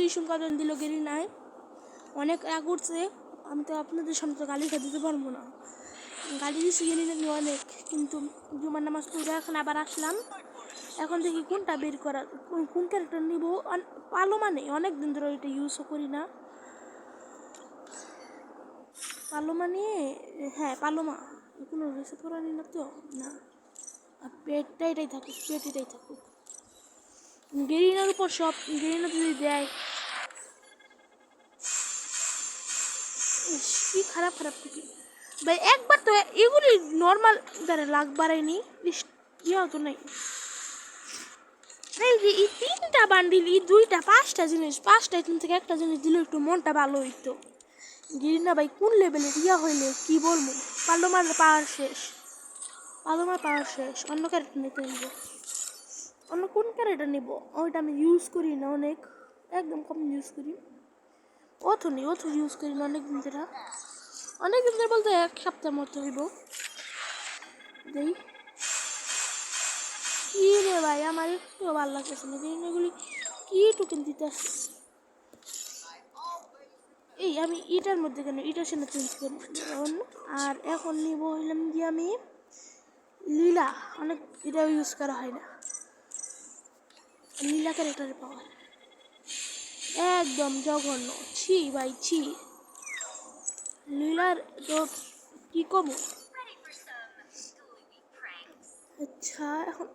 Issue কারণ দিল গেরি নাই অনেক রাগ উঠছে। আমি তো আপনাদের সামনে তো গালি খেয়ে দিতে পারবো না, গালি দিচ্ছি গেলি নাকি অনেক। কিন্তু জুমার নামাজ পড়ে এখন আবার আসলাম। এখন দেখি কোনটা বের করা, কোন ক্যারেক্টার নিব। পালোমা নেই, অনেক দিন ধরে এটা ইউজও করি না। পালোমা নিয়ে, হ্যাঁ পালোমা কোনো রেসে পড়ানি না তো না, পেটটা এটাই থাকুক, পেট এটাই থাকুক। গেরিনার উপর সব, গেরিনা যদি দেয় কি খারাপ খারাপ থেকে ভাই। একবার তো এগুলি নর্মাল দ্বারা লাগ বাড়ায়নি, ইয়ে তো নেই। এই যে এই 3টা বান্ডিল, এই 2টা 5টা জিনিস, 5টা এখান থেকে একটা জিনিস দিলে একটু মনটা ভালো হইতো। গেরিনা ভাই কোন লেভেলের ইয়া হইলে কি বলবো। পালোমার পাওয়ার শেষ, পালোমার পাওয়ার শেষ। অন্য ক্যারেক্টার নিতে হইব। অন্য কোন ক্যারেক্টার নিব, ওইটা আমি ইউজ করি না অনেক, একদম কম ইউজ করি। অথো নেই, অথো ইউজ করি না অনেক দিন ধরে, অনেক দিন ধরে বলতে 1 সপ্তাহ মতো হইব। দেই কি রে ভাই, আমার একটু ভালো লাগতেছে না। এগুলি কি টোকেন দিতে আসছে। এই আমি এটার মধ্যে কেন, এটার সাথে চেঞ্জ করি অন্য। আর এখন নিব হইলাম যে আমি লীলা, অনেক এটাও ইউজ করা হয় না। লীলা ক্যারেক্টারের পাওয়ার একদম জঘন্য, ছি ভাই ছি। লীলার তো কি কম। আচ্ছা এখন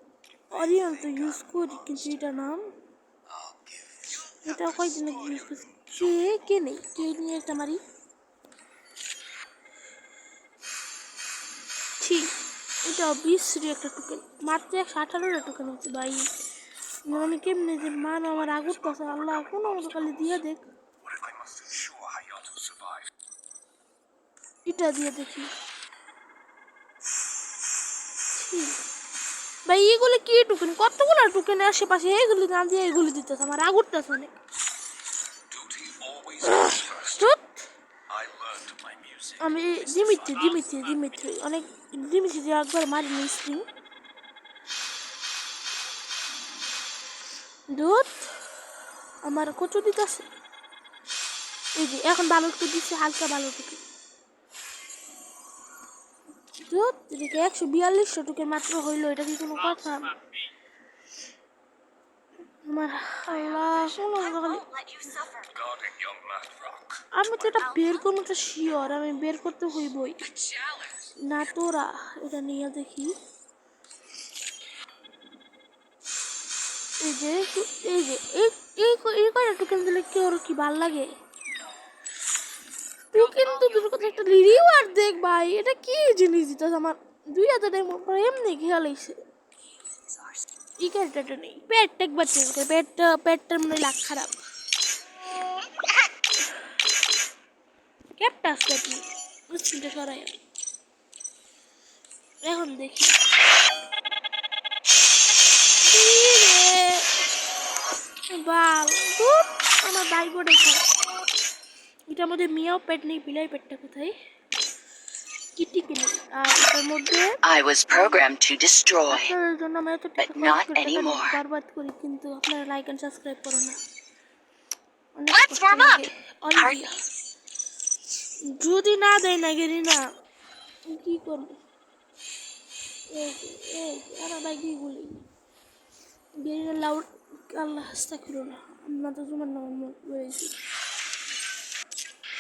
অরিয়ন তো ইউজ করি, কিন্তু এটা নাম এটা কয়দিন আগে ইউজ করছি। কে নেই, কে নিয়ে একটা মারি। ছি, এটা বিশ্রী একটা টোকেন, মাত্র 118টা টোকেন হচ্ছে ভাই। আমি কেমনে যে মান আমার আগুর পাশে, আল্লাহ কোনো মতো খালি দিয়ে দেখ। এটা দিয়ে দেখি ভাই, এগুলো কি টোকেন, কতগুলো টোকেন আশেপাশে, এগুলি না দিয়ে এগুলি দিতেছে, আমার আগুরটাছে অনেক। আমি দিমিত্রি অনেক দিমিত্রি একবার মারিনি স্ক্রিন দুধ আমার কচু দিতেছে। এই যে এখন ভালো একটু দিচ্ছে, হালকা ভালো টুকে দুধ এদিকে 142 টুকে মাত্র হইলো, এটা কি কোনো কথা। আমার আল্লাহ, আমি তো এটা বের করবো তো শিওর, আমি বের করতে হইবই না। তোরা এটা নিয়ে দেখি, এই যে এই যে এই কয়টা টোকেন দিলে কি ওর কি ভাল লাগে। টোকেন তো দুটোর কথা, একটা রিওয়ার্ড দেখ ভাই, এটা কি জিনিস দিতে আমার 2000 টাকা এমনি খেয়াল হয়েছে। এই ক্যারেক্টারটা নেই, পেটটা একবার চেঞ্জ করে, পেটটার মনে লাগ খারাপ। ক্যাপটা আসলে কি স্ক্রিনটা সরাই, এখন দেখি বাল আমার বাইকটাই খারাপ। এটার মধ্যে মিয়াও পেট নেই, বিলাই পেটটা কোথায়, কিটি কিনে। আর এটার মধ্যে I was programmed to destroy, আপনাদের জন্য আমি এত but not anymore. বরবাদ করি, কিন্তু আপনারা লাইক এন্ড সাবস্ক্রাইব করো না। Let's warm up. যদি না দেয় না গেরি না কি করবো। আমার বাইক গুলি গেরি না লাউড, আল্লাহ আস্তাগফিরুল্লাহ না, আমরা তো তোমার নাম বলেছি।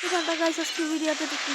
এখানটা গাইস আজকে ভিডিওতে দেখি।